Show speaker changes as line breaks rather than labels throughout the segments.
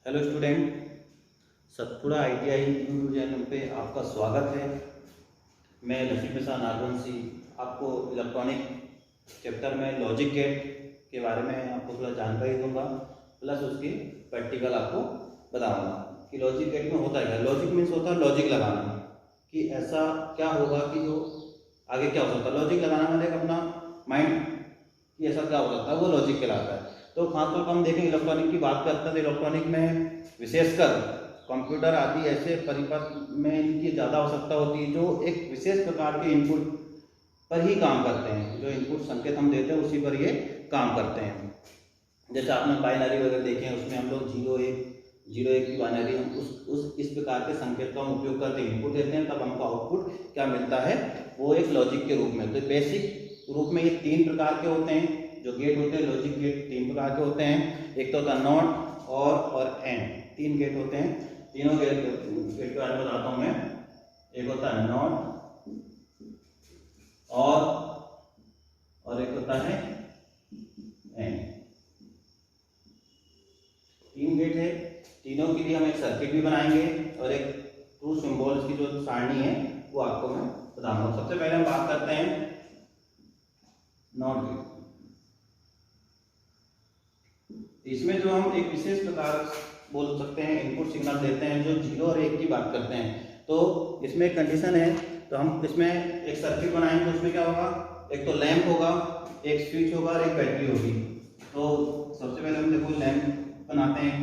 Hello student, Satpura ITI YouTube channel पे आपका स्वागत है। मैं लक्ष्मी प्रसाद नागवंशी आपको इलेक्ट्रॉनिक चैप्टर में लॉजिक गेट के बारे में आपको थोड़ा जानकारी दूंगा, प्लस उसकी प्रैक्टिकल आपको बताऊंगा कि लॉजिक गेट में होता क्या। लॉजिक मीन्स होता है लॉजिक लगाना, कि ऐसा क्या होगा कि जो आगे क्या हो सकता है। लॉजिक लगाना मतलब अपना माइंड कि ऐसा क्या हो सकता है, वो लॉजिक कहलाता है। तो खासतौर पर हम देखें इलेक्ट्रॉनिक की बात करते हैं तो इलेक्ट्रॉनिक में विशेषकर कंप्यूटर आदि ऐसे परिपथ में इनकी ज़्यादा आवश्यकता होती है जो एक विशेष प्रकार के इनपुट पर ही काम करते हैं। जो इनपुट संकेत हम देते हैं उसी पर ये काम करते हैं। जैसे आपने बाइनरी वगैरह देखे हैं, उसमें हम लोग 0 1 की बाइनरी हम उस इस प्रकार के संकेत का हम उपयोग करते हैं, इनपुट देते हैं, तब हमको आउटपुट क्या मिलता है, वो एक लॉजिक के रूप में। तो बेसिक रूप में ये 3 प्रकार के होते हैं जो गेट होते हैं। लॉजिक गेट 3 प्रकार के होते हैं। एक तो होता है नॉट और एंड। 3 गेट होते हैं। तीनों गेट के बारे में बताता हूं मैं। एक होता है नॉट और एक होता है एंड। 3 गेट है। तीनों के लिए हम एक सर्किट भी बनाएंगे और एक ट्रू सिंबल्स की जो सारणी है वो आपको मैं बताऊंगा। सबसे पहले हम बात करते हैं नॉट गेट। इसमें जो हम एक विशेष प्रकार बोल सकते हैं इनपुट सिग्नल देते हैं जो 0 और 1 की बात करते हैं। तो इसमें एक कंडीशन है, तो हम इसमें एक सर्किट बनाएंगे। उसमें क्या होगा, एक तो लैंप होगा, एक स्विच होगा और एक बैटरी होगी। तो सबसे पहले हम देखो लैंप बनाते हैं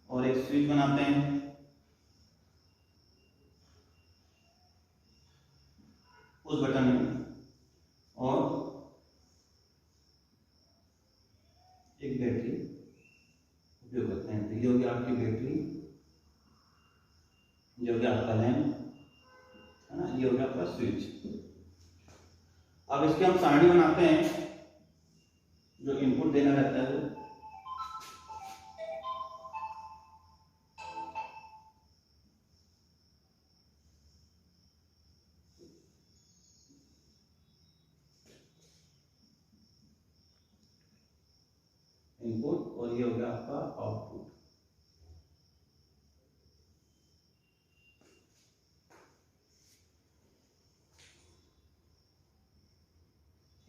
और एक स्विच बनाते हैं उस बटन में, और एक बैटरी उपयोग करते हैं। तो ये होगी आपकी बैटरी, ये हो गया आपका लैंप, है ना, ये हो गया आपका स्विच। अब इसकी हम सारणी बनाते हैं जो इनपुट देना रहता है वो। इनपुट और ये हो गया आपका आउटपुट।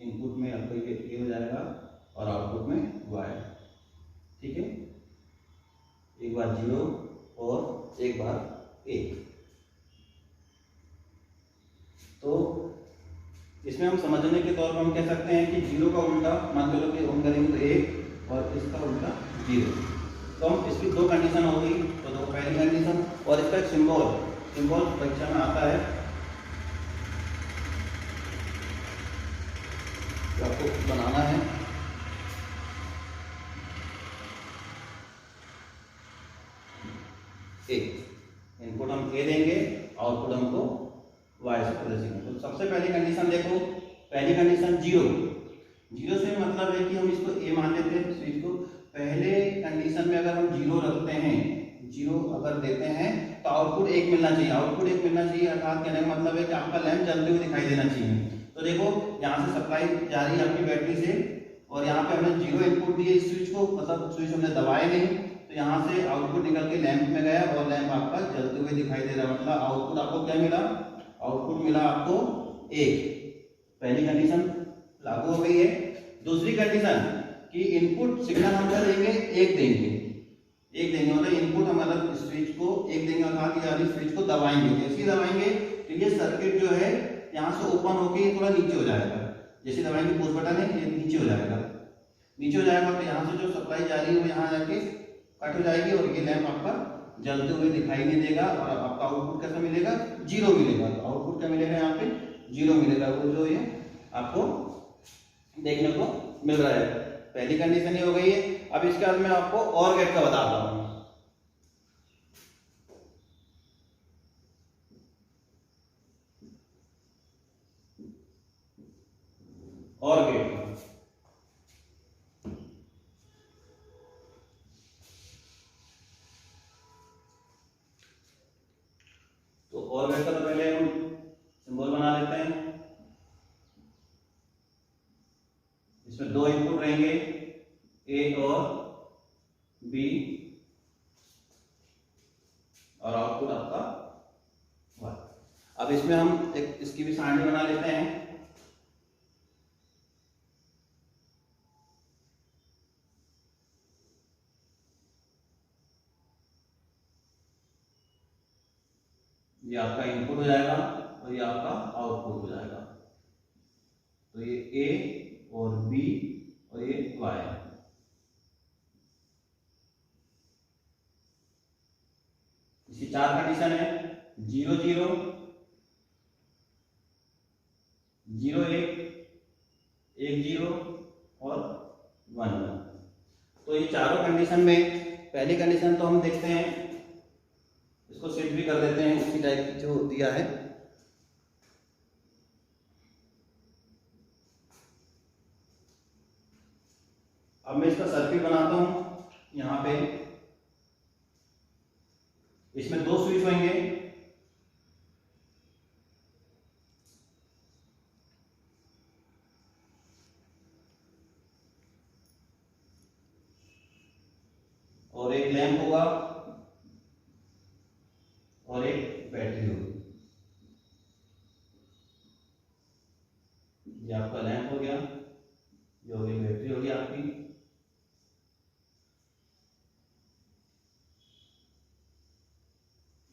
इनपुट में आपका ये हो जाएगा और आउटपुट में y। ठीक है, एक बार 0 और एक बार 1। तो इसमें हम समझने के तौर पर हम कह सकते हैं कि 0 का उल्टा मान लो कि हम करेंगे तो 1 और इसका उल्टा 0। तो हम इसकी 2 कंडीशन हो गई। तो दो पहली कंडीशन, और इसका एक सिंबल परीक्षा में आता है तो आपको बनाना है। इनपुट हम ए देंगे, आउटपुट हमको y से प्रदर्शित। तो सबसे पहली कंडीशन देखो, पहली कंडीशन 0 से मतलब है कि हम इसको a मान लेते हैं स्विच को। पहले कंडीशन में अगर हम 0 रखते हैं, 0 अगर देते हैं तो आउटपुट 1 मिलना चाहिए। आउटपुट 1 मिलना चाहिए अर्थात कहने का मतलब है कि आपका लैंप जलते हुए दिखाई देना चाहिए। तो देखो यहाँ से सप्लाई जा रही है आपकी बैटरी से और यहाँ पे हमने 0 इनपुट दिए इस स्विच को, मतलब स्विच हमने दबाए नहीं, तो यहाँ से आउटपुट निकल के लैंप में गया और लैंप आपका जलते हुए दिखाई दे रहा है। मतलब आउटपुट आपको क्या मिला, आउटपुट मिला आपको 1। पहली कंडीशन लागू हो गई है। दूसरी कंडीशन कि इनपुट सिग्नल हम क्या देंगे, 1 देंगे। मतलब इनपुट हम मतलब स्विच को 1 देंगे अर्थात यानी स्विच को दबाएंगे। जैसे ही दबाएंगे तो ये सर्किट जो है यहाँ से ओपन होके थोड़ा नीचे हो जाएगा। जैसे दबाएंगे पुश बटन है, ये नीचे हो जाएगा। तो यहाँ से जो सप्लाई जा रही है वो यहाँ जाके कट हो जाएगी और ये लैंप आपका जलते हुए दिखाई नहीं देगा और आपका आउटपुट कैसा मिलेगा, 0 मिलेगा। तो आउटपुट क्या मिलेगा, यहाँ पे 0 मिलेगा, वो जो ये आपको देखने को मिल रहा है। पहली कंडीशन ये हो गई है। अब इसके बाद मैं आपको और गेट का बताता हूँ। और गेट तो और गेट का तो पहले हम सिंबल बना लेते हैं। इसमें 2 इनपुट रहेंगे, ए और बी और आउटपुट आपका वाई। अब इसमें हम एक इसकी भी सारणी बना लेते हैं। ये आपका इनपुट हो जाएगा और ये आपका आउटपुट हो जाएगा। तो ये ए और बी और ये वाई। इसकी 4 कंडीशन है, 0 0 0 1 1 0 और 1 1। तो ये चारों कंडीशन में पहली कंडीशन तो हम देखते हैं, इसको सेट भी कर देते हैं उसी टाइप की जो दिया है। अब मैं इसका सर्किट बनाता हूं। यहां पे इसमें 2 स्विच होंगे, और एक लैंप होगा और एक बैटरी होगी। ये आपका लैंप हो गया, ये होगी बैटरी होगी आपकी।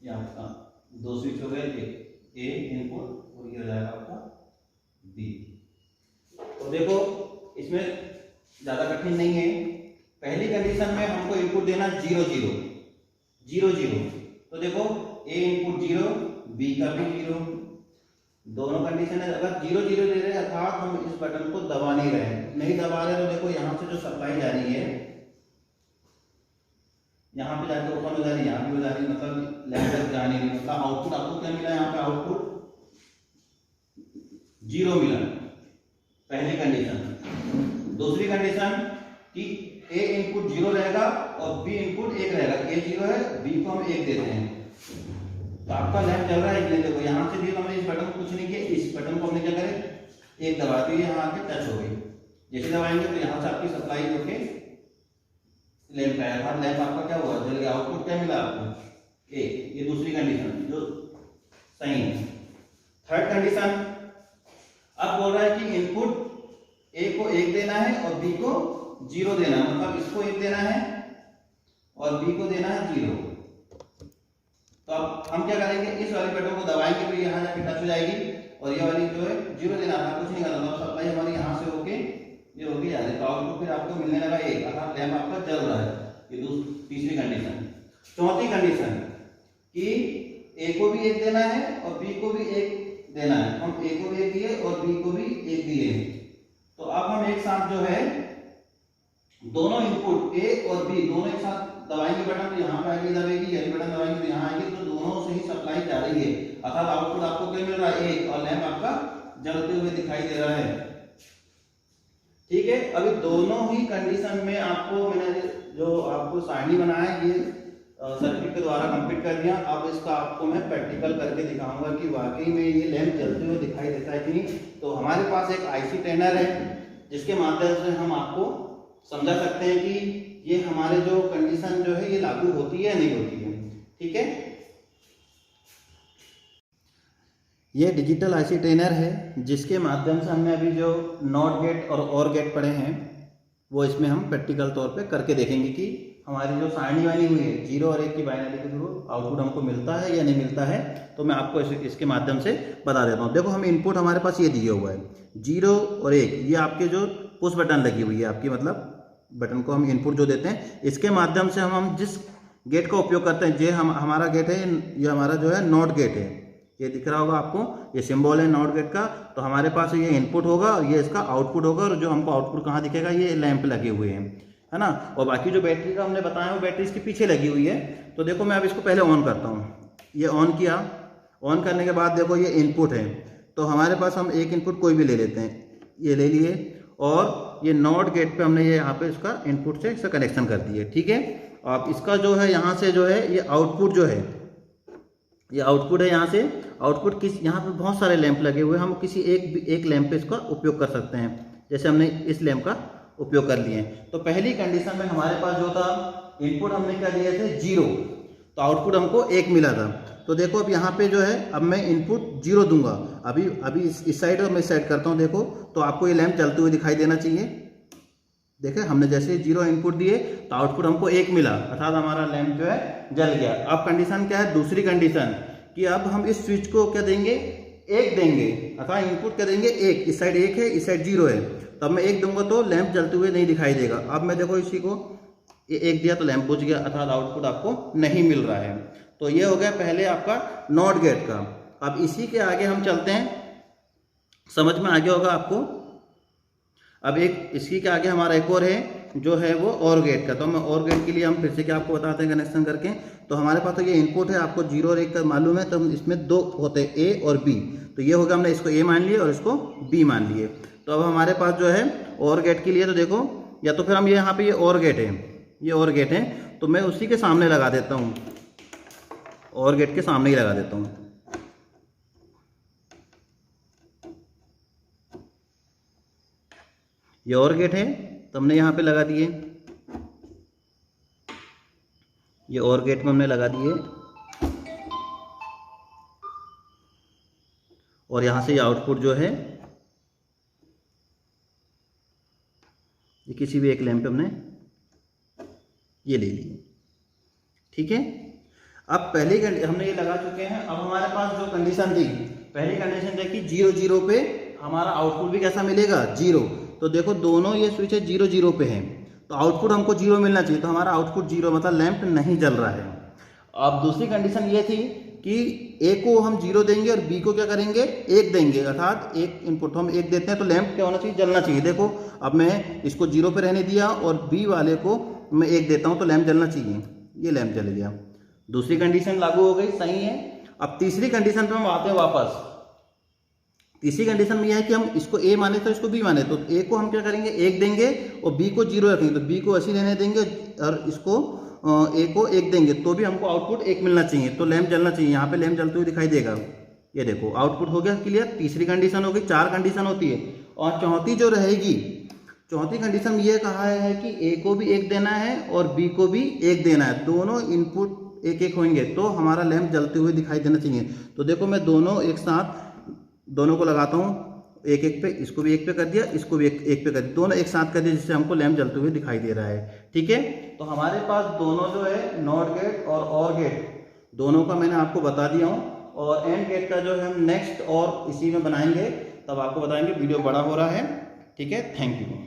ये आपका 2 स्विच हो गए, एक ए इनपुट और ये हो जाएगा आपका बी। तो देखो इसमें ज्यादा कठिन नहीं है। पहली कंडीशन में हमको इनपुट देना 0 0 0 0। तो देखो ए इनपुट 0, बी का भी 0, दोनों कंडीशन है। अगर 0 0 दे रहे हैं अर्थात हम इस बटन को दबा नहीं रहे, नहीं दबा रहे तो देखो यहाँ से जो सप्लाई जा रही है यहाँ पे जाके ओपन हो जा रही है, यहाँ भी हो जा रही है, मतलब लैंप तक जा नहीं रही। मतलब आउटपुट आपको क्या मिला, यहाँ पे आउटपुट 0 मिला पहली कंडीशन। दूसरी कंडीशन कि ए इनपुट 0 रहेगा और बी इनपुट 1 रहेगा। ए 0 है, बी को हम 1 देते हैं, तो आपका लैंप चल रहा है कि नहीं। देखो यहाँ से भी हमने इस बटन को कुछ नहीं किया, इस बटन को हमने क्या करें, 1 दबा दी, यहाँ आके टच हो गई। जैसे दबाएंगे तो यहाँ से आपकी सप्लाई होके लैंप आया, लैंप आपका क्या हुआ, जल गया। आउटपुट क्या मिला आपको, ए। ये दूसरी कंडीशन जो सही है। थर्ड कंडीशन अब बोल रहा है कि इनपुट ए को 1 देना है और बी को 0 देना है, मतलब इसको 1 देना है और बी को देना है 0। तो अब हम क्या करेंगे, इस वाले बटन को दबाएंगे तो यहाँ जाके टच हो जाएगी और ये वाली जो है 0 देना था, कुछ नहीं करना। तो सप्लाई हमारी यहाँ से होके ये होगी जा रही, तो आउटपुट फिर आपको मिलने लगा 1, अर्थात लैंप आपका जल रहा है। ये तीसरी कंडीशन। चौथी कंडीशन कि ए को भी 1 देना है और बी को भी 1 देना है। हम ए को भी 1 दिए और बी को भी 1 दिए, तो अब हम एक साथ जो है दोनों इनपुट ए और बी दोनों एक साथ दबाएंगे बटन, तो यहाँ पे आगे दबेगी, यही बटन दबाएंगे तो यहाँ आएगी, तो दोनों से ही सप्लाई जा रही है, अर्थात आउटपुट आपको क्या मिल रहा है 1 और लैंप आपका जलते हुए दिखाई दे रहा है। ठीक है, अभी दोनों ही कंडीशन में आपको मैंने जो आपको सारणी बनाया है ये सर्किट के द्वारा कंप्लीट कर दिया। अब इसका आपको मैं प्रैक्टिकल करके दिखाऊंगा कि वाकई में ये लैंप जलते हुए दिखाई देता है कि नहीं। तो हमारे पास एक आईसी ट्रेनर है जिसके माध्यम से हम आपको समझा सकते हैं कि ये हमारे जो कंडीशन जो है ये लागू होती है या नहीं होती है। ठीक है, ये डिजिटल आईसी ट्रेनर है जिसके माध्यम से हमने अभी जो नॉट गेट और गेट पढ़े हैं वो इसमें हम प्रैक्टिकल तौर पे करके देखेंगे कि हमारी जो सारणी बनी हुई है 0 और 1 की बाइनरी के थ्रू आउटपुट हमको मिलता है या नहीं मिलता है। तो मैं आपको इसके माध्यम से बता देता हूँ। देखो हम इनपुट हमारे पास ये दिया हुआ है 0 और 1, ये आपके जो पुश बटन लगी हुई है आपकी, मतलब बटन को हम इनपुट जो देते हैं इसके माध्यम से हम जिस गेट का उपयोग करते हैं, ये हमारा गेट है, ये हमारा जो है नॉट गेट है, ये दिख रहा होगा आपको, ये सिंबल है नॉट गेट का। तो हमारे पास ये इनपुट होगा और ये इसका आउटपुट होगा, और जो हमको आउटपुट कहाँ दिखेगा, ये लैंप लगे हुए हैं, है ना। और बाकी जो बैटरी का हमने बताया वो बैटरी इसके पीछे लगी हुई है। तो देखो मैं अब इसको पहले ऑन करता हूँ, ये ऑन किया। ऑन करने के बाद देखो ये इनपुट है, तो हमारे पास हम एक इनपुट कोई भी ले लेते हैं, ये ले लिए, और ये नॉट गेट पे हमने ये यहाँ पे इसका इनपुट से इसका कनेक्शन कर दिए। ठीक है, अब इसका जो है यहाँ से जो है ये आउटपुट जो है, ये आउटपुट है यहाँ से। आउटपुट किस, यहाँ पे बहुत सारे लैंप लगे हुए हैं, हम किसी एक लैंप पे इसका उपयोग कर सकते हैं। जैसे हमने इस लैंप का उपयोग कर लिए। तो पहली कंडीशन में हमारे पास जो था इनपुट हमने क्या दिए थे 0, तो आउटपुट हमको 1 मिला था। तो देखो अब यहाँ पे जो है अब मैं इनपुट 0 दूंगा, अभी इस साइड और मैं इस साइड करता हूँ, देखो तो आपको ये लैंप जलते हुए दिखाई देना चाहिए। देखें हमने जैसे 0 इनपुट दिए तो आउटपुट हमको 1 मिला, अर्थात हमारा लैंप जो है जल गया। अब कंडीशन क्या है, दूसरी कंडीशन कि अब हम इस स्विच को क्या देंगे 1 देंगे, अर्थात इनपुट क्या देंगे 1, इस साइड 1 है इस साइड 0 है, तो अब मैं 1 दूंगा तो लैंप जलते हुए नहीं दिखाई देगा। अब मैं देखो इसी को ये 1 दिया तो लैंप बुझ गया, अर्थात आउटपुट आपको नहीं मिल रहा है। तो ये हो गया पहले आपका नॉट गेट का। अब इसी के आगे हम चलते हैं, समझ में आ गया होगा आपको। अब एक इसी के आगे हमारा एक और है जो है वो और गेट का। तो मैं और गेट के लिए हम फिर से क्या आपको बताते हैं कनेक्शन करके। तो हमारे पास तो ये इनपुट है, आपको 0 और 1 का मालूम है, तो हम इसमें 2 होते हैं ए और बी। तो ये हो गया हमने इसको ए मान लिए और इसको बी मान लिए। तो अब हमारे पास जो है और गेट के लिए तो देखो, या तो फिर हम ये यहाँ पे ये और गेट है, ये और गेट है, तो मैं उसी के सामने लगा देता हूँ, और गेट के सामने ही लगा देता हूँ। ये और गेट है तो हमने यहाँ पे लगा दिए, ये और गेट में हमने लगा दिए, और यहाँ से ये आउटपुट जो है ये किसी भी एक लैंप पे हमने ये ले लिए। ठीक है, अब पहली हमने ये लगा चुके हैं। अब हमारे पास जो कंडीशन थी, पहली कंडीशन देखी 0 0 पे हमारा आउटपुट भी कैसा मिलेगा 0। तो देखो दोनों ये स्विच है 0 0 पे है, तो आउटपुट हमको 0 मिलना चाहिए, तो हमारा आउटपुट 0 मतलब लैंप नहीं जल रहा है। अब दूसरी कंडीशन ये थी कि ए को हम 0 देंगे और बी को क्या करेंगे 1 देंगे, अर्थात एक इनपुट हम 1 देते हैं तो लैंप क्या होना चाहिए जलना चाहिए। देखो अब मैं इसको 0 पे रहने दिया और बी वाले को मैं 1 देता हूँ तो लैंप जलना चाहिए, ये लैंप जल गया। दूसरी कंडीशन लागू हो गई, सही है। अब तीसरी कंडीशन पे हम आते हैं वापस। तीसरी कंडीशन में यह है कि हम इसको ए माने तो इसको बी माने, तो ए को हम क्या करेंगे 1 देंगे और बी को 0 रखेंगे, तो बी को ऐसे रहने देंगे और इसको ए को 1 देंगे, तो भी हमको आउटपुट 1 मिलना चाहिए, तो लैंप जलना चाहिए। यहाँ पे लैंप जलते हुए दिखाई देगा, ये देखो आउटपुट हो गया क्लियर। तीसरी कंडीशन हो गई, 4 कंडीशन होती है। और चौथी जो रहेगी, चौथी कंडीशन ये कहा है कि ए को भी 1 देना है और बी को भी 1 देना है, दोनों इनपुट 1 1 होंगे तो हमारा लैंप जलते हुए दिखाई देना चाहिए। तो देखो मैं दोनों एक साथ दोनों को लगाता हूँ 1 1 पे, इसको भी 1 पे कर दिया, इसको भी 1 पे कर दिया, दोनों एक साथ कर दिया, जिससे हमको लैंप जलते हुए दिखाई दे रहा है। ठीक है, तो हमारे पास दोनों जो है नॉट गेट और गेट दोनों का मैंने आपको बता दिया हूँ, और एंड गेट का जो है हम नेक्स्ट और इसी में बनाएंगे, तब आपको बताएंगे। वीडियो बड़ा हो रहा है, ठीक है, थैंक यू।